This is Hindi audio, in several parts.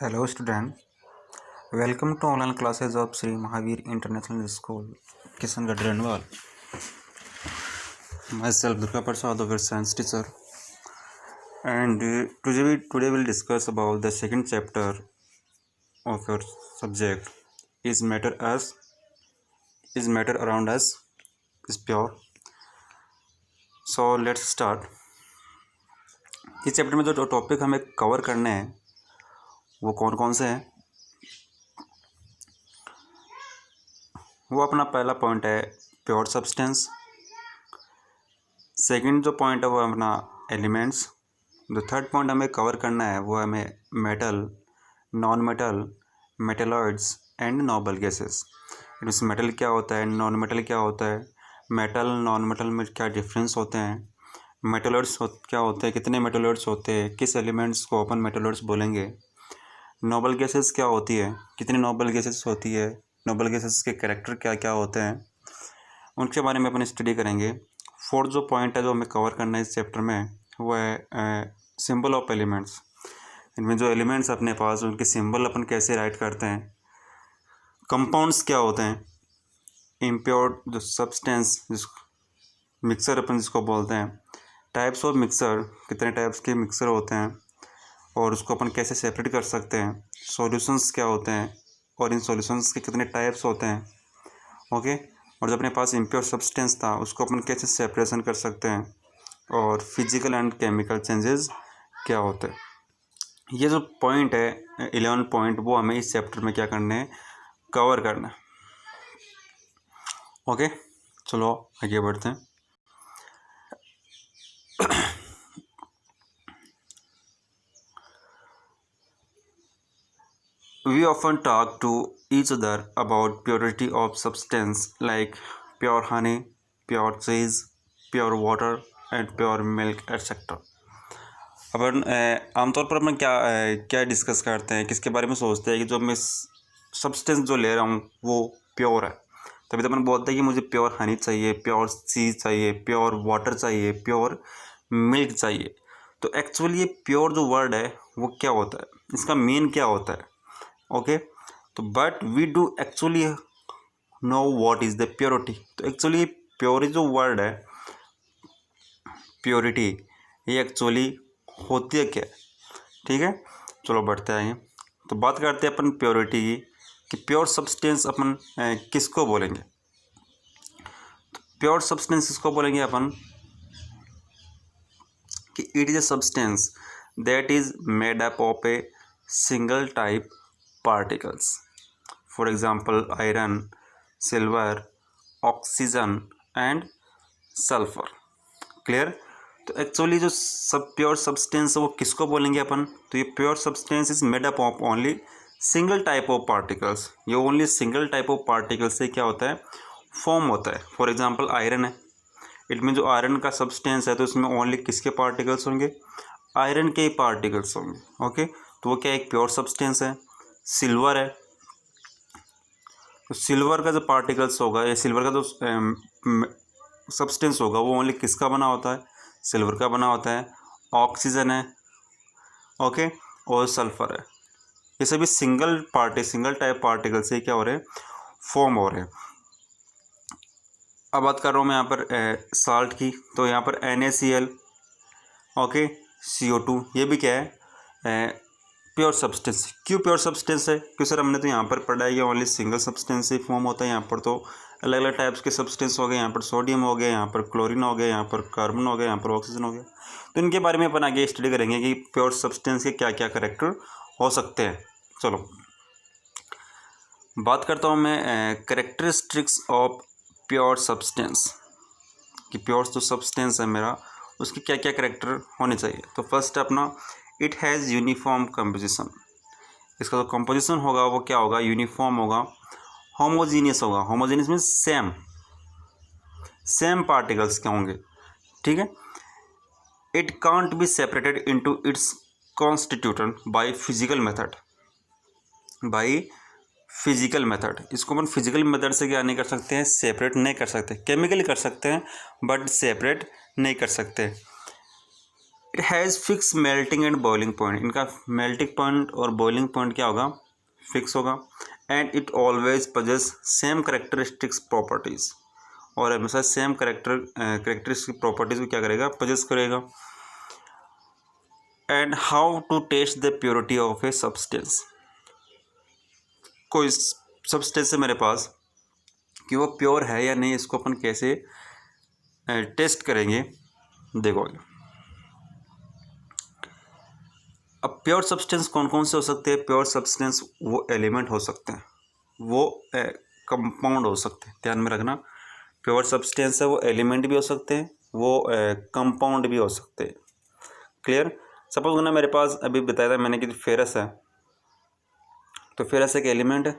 Hello student, welcome to online classes of Sri Mahavir International School, Kishangarh Renwal. Myself Durga Prasad, our science teacher, and today we'll discuss about the second chapter of your subject. Is matter around us is pure? So let's start. इस चैप्टर में जो टॉपिक हमें कवर करने हैं वो कौन कौन से हैं? वो अपना पहला पॉइंट है प्योर सब्सटेंस। सेकंड जो पॉइंट है वो अपना एलिमेंट्स। जो थर्ड पॉइंट हमें कवर करना है वो हमें metal, non metal, metalloids and noble gases. इसमें मेटल क्या होता है, नॉन मेटल क्या होता है, मेटल नॉन मेटल में क्या डिफरेंस होते हैं, मेटेलॉइड्स क्या होते हैं, कितने मेटेलॉइड्स होते हैं, किस एलिमेंट्स को अपन मेटेलॉइड्स बोलेंगे, नोबल गैसेस क्या होती है, कितनी नोबल गैसेस होती है, नोबल गैसेस के कैरेक्टर क्या क्या होते हैं, उनके बारे में अपन स्टडी करेंगे। फोर्थ जो पॉइंट है जो हमें कवर करना है इस चैप्टर में वो है सिंबल ऑफ एलिमेंट्स। इनमें जो एलिमेंट्स अपने पास उनके सिंबल अपन कैसे राइट करते हैं, कंपाउंड्स क्या होते हैं, इम्प्योर जो सब्सटेंस जिस मिक्सर अपन जिसको बोलते हैं, टाइप्स ऑफ मिक्सर, कितने टाइप्स के मिक्सर होते हैं और उसको अपन कैसे सेपरेट कर सकते हैं, सॉल्यूशंस क्या होते हैं और इन सॉल्यूशंस के कितने टाइप्स होते हैं, ओके। और जो अपने पास इम्प्योर सब्सटेंस था उसको अपन कैसे सेपरेशन कर सकते हैं और फिजिकल एंड केमिकल चेंजेस क्या होते हैं। ये जो पॉइंट है 11 पॉइंट वो हमें इस चैप्टर में क्या करने हैं, कवर करना है, ओके। चलो आगे बढ़ते हैं। We often talk to each other about purity of substance like pure honey, pure cheese, pure water and pure milk etc. अपन आमतौर पर अपन क्या डिस्कस करते हैं, किसके बारे में सोचते हैं कि जो मैं सब्सटेंस जो ले रहा हूँ वो प्योर है। तभी तो अपन बोलते हैं कि मुझे प्योर हनी चाहिए, प्योर चीज़ चाहिए, प्योर वाटर चाहिए, प्योर मिल्क चाहिए। तो एक्चुअली ये प्योर जो वर्ड है वो क्या होता है, इसका मीन क्या होता है, ओके। तो but we do actually know what is the purity. तो एक्चुअली प्योर जो वर्ड है, प्योरिटी, ये एक्चुअली होती है क्या, ठीक है। चलो बढ़ते हैं। तो बात करते हैं अपन प्योरिटी की कि प्योर सब्सटेंस अपन किसको बोलेंगे। तो प्योर सब्सटेंस किसको बोलेंगे अपन कि it is a substance that is made up of a single type particles. For example iron, silver, oxygen and sulphur. Clear. तो एक्चुअली जो सब प्योर सब्सटेंस है वो किसको बोलेंगे अपन, तो ये pure substance is made up of only single type of particles. ये only single type of particles से क्या होता है, फॉर्म होता है। फॉर एग्जांपल आयरन है, इट मीन जो आयरन का सब्सटेंस है तो उसमें ओनली किसके पार्टिकल्स होंगे, आयरन के ही पार्टिकल्स होंगे, ओके। तो वो क्या एक प्योर सब्सटेंस है। सिल्वर है, तो सिल्वर का जो पार्टिकल्स होगा या सिल्वर का जो सब्सटेंस होगा वो ओनली किसका बना होता है, सिल्वर का बना होता है। ऑक्सीजन है, ओके, और सल्फर है। ये सभी सिंगल टाइप पार्टिकल से क्या हो रहे हैं, फॉर्म हो रहे हैं। अब बात कर रहा हूँ मैं यहाँ पर साल्ट की। तो यहाँ पर NaCl, ओके, CO2, ये भी क्या है, प्योर सब्सटेंस। क्यों प्योर सब्सटेंस है, क्यों सर हमने तो यहाँ पर पढ़ा है कि ओनली सिंगल सब्सटेंस से फॉर्म होता है। यहाँ पर तो अलग अलग टाइप्स के सब्सटेंस हो गए, यहाँ पर सोडियम हो गया, यहाँ पर क्लोरीन हो गया, यहाँ पर कार्बन हो गया, यहाँ पर ऑक्सीजन हो गया। तो इनके बारे में अपन आगे स्टडी करेंगे कि प्योर सब्सटेंस के क्या क्या करेक्टर हो सकते हैं। चलो बात करता हूँ मैं करेक्टरिस्टिक्स ऑफ प्योर सब्सटेंस कि प्योर जो सब्सटेंस है मेरा उसके क्या क्या करेक्टर होने चाहिए। तो फर्स्ट अपना इट हैज़ यूनिफॉर्म कंपोजिशन। इसका जो कंपोजिशन होगा वो क्या होगा, यूनिफॉर्म होगा, होमोजीनियस होगा। होमोजीनियस मीन्स सेम पार्टिकल्स क्या होंगे, ठीक है। It can't be separated into its constituent by physical method. इसको अपन फिजिकल मेथड से क्या नहीं कर सकते हैं, सेपरेट नहीं कर सकते। केमिकली कर सकते हैं बट सेपरेट नहीं कर सकते। It has fix melting and boiling point, इनका मेल्टिंग पॉइंट और बॉइलिंग पॉइंट क्या होगा, फिक्स होगा। And it always possess same characteristics properties, और हमेशा सेम करेक्टरिस्टिक प्रॉपर्टीज़ को क्या करेगा, पजेस करेगा। And how to test the purity of a substance, कोई सब्सटेंस है मेरे पास कि वो प्योर है या नहीं, इसको अपन कैसे टेस्ट करेंगे, देखोगे। अब प्योर सब्सटेंस कौन कौन से हो सकते हैं, प्योर सब्सटेंस वो एलिमेंट हो सकते हैं, वो कंपाउंड हो सकते हैं, ध्यान में रखना। प्योर सब्सटेंस है वो एलिमेंट भी हो सकते हैं, वो कंपाउंड भी हो सकते हैं। क्लियर। सपोज करना मेरे पास अभी बताया था मैंने कि फेरस है, तो फेरस एक एलिमेंट है,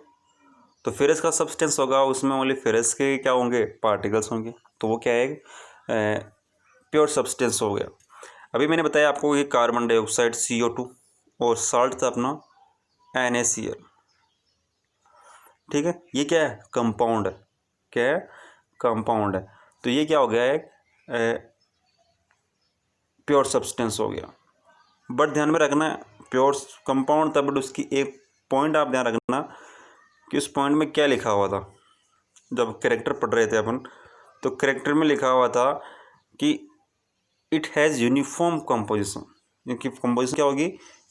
तो फेरस का सब्सटेंस होगा, उसमें ओनली फेरस के क्या होंगे, पार्टिकल्स होंगे, तो वो क्या है, प्योर सब्सटेंस हो गया। अभी मैंने बताया आपको कि कार्बन डाइऑक्साइड CO2 और साल्ट था अपना NaCl, ठीक है, ये क्या है, कंपाउंड है, क्या है, कंपाउंड है। तो ये क्या हो गया है, प्योर सब्सटेंस हो गया। बट ध्यान में रखना प्योर कंपाउंड था, बट उसकी एक पॉइंट आप ध्यान रखना कि उस पॉइंट में क्या लिखा हुआ था। जब कैरेक्टर पढ़ रहे थे अपन, तो कैरेक्टर में लिखा हुआ था कि इट हैज़ यूनिफॉर्म कंपोजिशन, क्योंकि कंपोजिशन क्या होगी,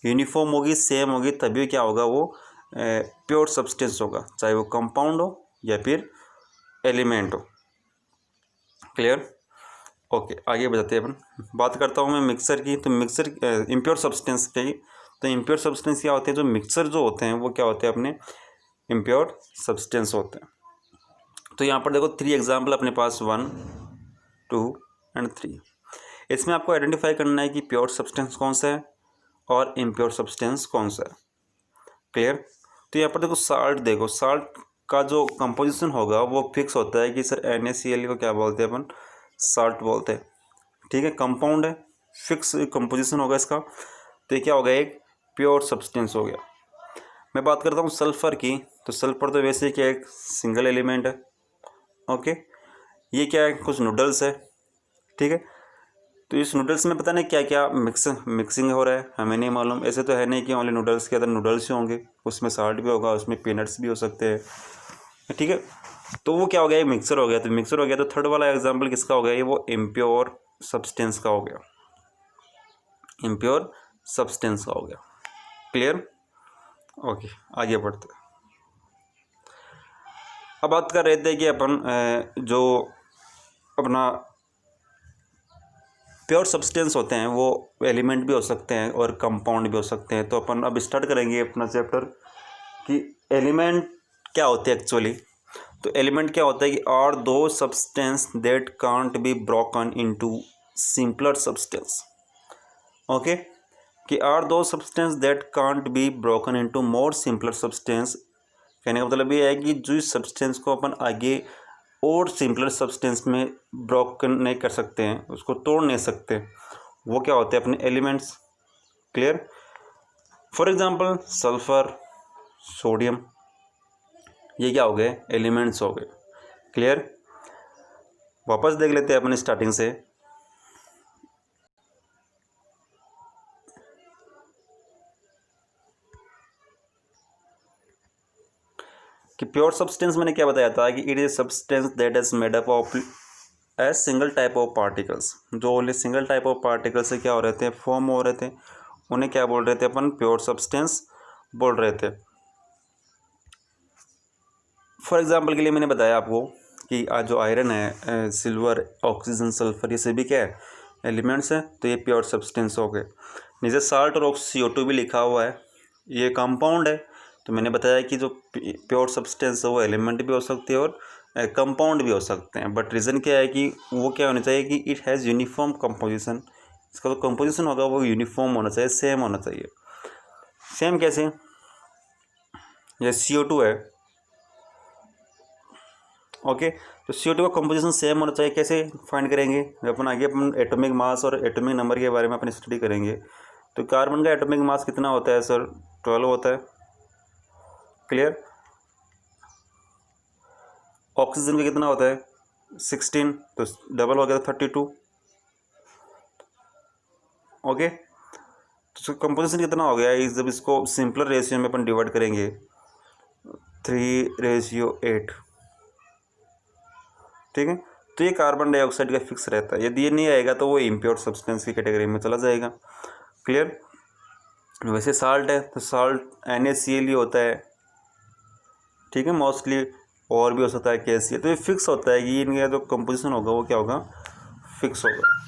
यूनिफॉर्म होगी, सेम होगी, तभी क्या होगा, वो प्योर सब्सटेंस होगा, चाहे वो कंपाउंड हो या फिर एलिमेंट हो। क्लियर। ओके, आगे बढ़ते हैं अपन। बात करता हूँ मैं मिक्सर की, तो मिक्सर इम्प्योर सब्सटेंस की, तो इम्प्योर सब्सटेंस क्या होते हैं, जो मिक्सर जो होते हैं वो क्या होते हैं, अपने इम्प्योर सब्सटेंस होते हैं। तो यहाँ पर देखो 3 एग्जाम्पल अपने पास, 1, 2 एंड 3। इसमें आपको आइडेंटिफाई करना है कि प्योर सब्सटेंस कौन सा है और इम्प्योर सब्सटेंस कौन सा है। क्लियर। तो यहाँ पर देखो साल्ट, देखो साल्ट का जो कंपोजिशन होगा वो फिक्स होता है कि सर NaCl को क्या बोलते हैं अपन, साल्ट बोलते हैं, ठीक है, कंपाउंड है, फिक्स कंपोजिशन होगा इसका, तो ये क्या हो गया, एक प्योर सब्सटेंस हो गया। मैं बात करता हूँ सल्फ़र की, तो सल्फ़र तो वैसे क्या एक सिंगल एलिमेंट है। ओके, ये क्या है, कुछ नूडल्स है, ठीक है, तो इस नूडल्स में पता नहीं क्या क्या मिक्सिंग हो रहा है, हमें नहीं मालूम। ऐसे तो है नहीं कि ओनली नूडल्स के अंदर नूडल्स ही होंगे, उसमें साल्ट भी होगा, उसमें पीनट्स भी हो सकते हैं, ठीक है। तो वो क्या हो गया, ये मिक्सर हो गया, तो मिक्सर हो गया, तो थर्ड वाला एग्जांपल किसका हो गया, ये वो इम्प्योर सब्सटेंस का हो गया, इम्प्योर सब्सटेंस का हो गया। क्लियर। ओके, आगे बढ़ते हैं। अब बात कर रहे थे कि अपन जो अपना प्योर सब्सटेंस होते हैं वो एलिमेंट भी हो सकते हैं और कंपाउंड भी हो सकते हैं। तो अपन अब स्टार्ट करेंगे अपना चैप्टर कि एलिमेंट क्या होते हैं एक्चुअली। तो एलिमेंट क्या होता है कि आर दो substance that can't be broken into simpler substance. Okay, कि आर दो substance that can't be broken into more simpler substance. कहने का मतलब ये है कि जो इस सब्सटेंस को अपन आगे और सिंपलर सब्सटेंस में ब्रोकन नहीं कर सकते हैं, उसको तोड़ नहीं सकते, वो क्या होते हैं, अपने elements. Clear. For example sulphur, sodium, ये क्या हो गए, एलिमेंट्स हो गए। क्लियर। वापस देख लेते हैं अपन स्टार्टिंग से कि प्योर सब्सटेंस मैंने क्या बताया था कि it is substance that is made up of a single type of particles. जो only single type of particle से क्या हो रहे थे, फॉर्म हो रहे थे, उन्हें क्या बोल रहे थे अपन, प्योर सब्सटेंस बोल रहे थे। फॉर एग्जांपल के लिए मैंने बताया आपको कि आज जो आयरन है, सिल्वर, ऑक्सीजन, सल्फर, ये सभी क्या है, एलिमेंट्स हैं, तो ये प्योर सब्सटेंस हो गए। नीचे साल्ट और CO2 भी लिखा हुआ है, ये कंपाउंड है। तो मैंने बताया कि जो प्योर सब्सटेंस है वो एलिमेंट भी हो सकती है और कंपाउंड भी हो सकते हैं। बट रीज़न क्या है कि वो क्या होना चाहिए कि इट हैज़ यूनिफॉर्म कंपोजिशन, इसका जो कंपोजिशन होगा वो यूनिफॉर्म होना चाहिए, सेम होना चाहिए। सेम कैसे, ये CO2 है, ओके, तो CO2 का कंपोजिशन सेम होना चाहिए। कैसे फाइंड करेंगे, अपन आगे अपन एटॉमिक मास और एटॉमिक नंबर के बारे में अपन स्टडी करेंगे। तो कार्बन का एटॉमिक मास कितना होता है सर, 12 होता है। क्लियर। ऑक्सीजन का कितना होता है, 16, तो डबल हो गया 32। ओके, तो इसका कंपोजिशन कितना हो गया, जब इसको सिंपलर रेशियो में अपन डिवाइड करेंगे 3:8, ठीक है। तो ये कार्बन डाइऑक्साइड का फिक्स रहता है, यदि ये नहीं आएगा तो वो इम्प्योर सब्सटेंस की कैटेगरी में चला जाएगा। क्लियर। वैसे साल्ट है तो साल्ट NaCl ही होता है, ठीक है, मोस्टली, और भी हो सकता है KCl। तो ये फिक्स होता है कि इनका जो कंपोजिशन होगा वो क्या होगा, फिक्स होगा।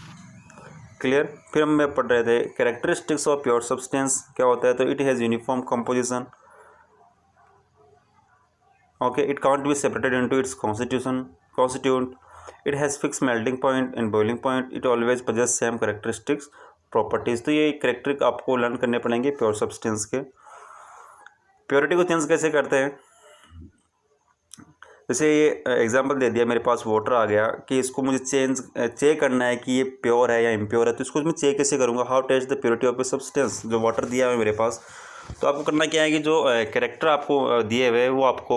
क्लियर। फिर हम पढ़ रहे थे कैरेक्टरिस्टिक्स ऑफ प्योर सब्सटेंस क्या होता है, तो it has uniform composition, okay, it can't be separated into it's constituent, it has fixed melting point and boiling point, it always possess same characteristics properties। तो ये कैरेक्टरिस्टिक आपको लर्न करने पड़ेंगे प्योर सब्सटेंस के। प्योरिटी को चेंज कैसे करते हैं, जैसे ये एग्जांपल दे दिया, मेरे पास वाटर आ गया कि इसको मुझे चेक करना है कि ये प्योर है या इम्प्योर है, तो इसको मैं चेक कैसे करूँगा, how test the purity of a substance. जो वाटर दिया है मेरे पास, तो आपको करना क्या है कि जो कैरेक्टर आपको दिए हुए वो आपको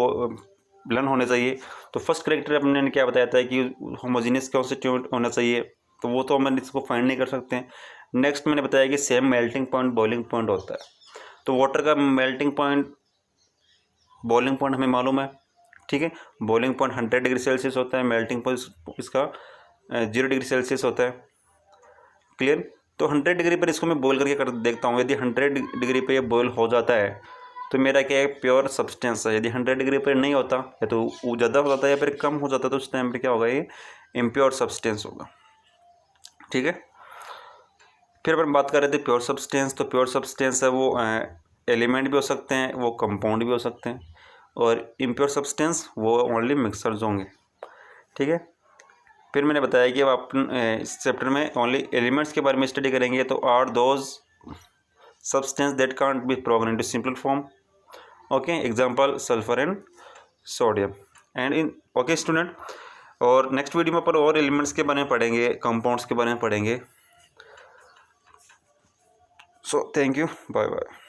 लर्न होने चाहिए। तो फर्स्ट कैरेक्टर अपने ने क्या बताया था कि होमोजीनियस कॉन्स्टिट्यूएंट होना चाहिए, तो वो तो हम इसको फाइंड नहीं कर सकते हैं। नेक्स्ट मैंने बताया कि same melting point boiling point होता है, तो वाटर का मेल्टिंग पॉइंट बॉइलिंग पॉइंट हमें मालूम है, ठीक है। बॉइलिंग पॉइंट 100 डिग्री सेल्सियस होता है, मेल्टिंग पॉइंट इसका 0 डिग्री सेल्सियस होता है। क्लियर। तो 100 डिग्री पर इसको मैं बॉईल करके कर देखता हूँ, यदि 100 डिग्री पे ये बॉईल हो जाता है तो मेरा क्या है, प्योर सब्सटेंस है। यदि 100 डिग्री पर नहीं होता या तो वो ज़्यादा हो जाता है या फिर कम हो जाता है, तो उस टाइम पर क्या होगा, ये इम्प्योर सब्सटेंस होगा, ठीक है। फिर अपन बात कर रहे थे प्योर सब्सटेंस, तो प्योर सब्सटेंस है वो एलिमेंट भी हो सकते हैं, वो कंपाउंड भी हो सकते हैं, और इम्प्योर सब्सटेंस वो ओनली मिक्सर्स होंगे, ठीक है। फिर मैंने बताया कि अब अपन इस चैप्टर में ओनली एलिमेंट्स के बारे में स्टडी करेंगे, तो are those substance that can't be broken into simple form, okay, example sulphur and sodium and in, okay student. और नेक्स्ट वीडियो में अपन और एलिमेंट्स के बारे में पढ़ेंगे, कंपाउंड्स के बारे में पढ़ेंगे। So thank you, bye bye.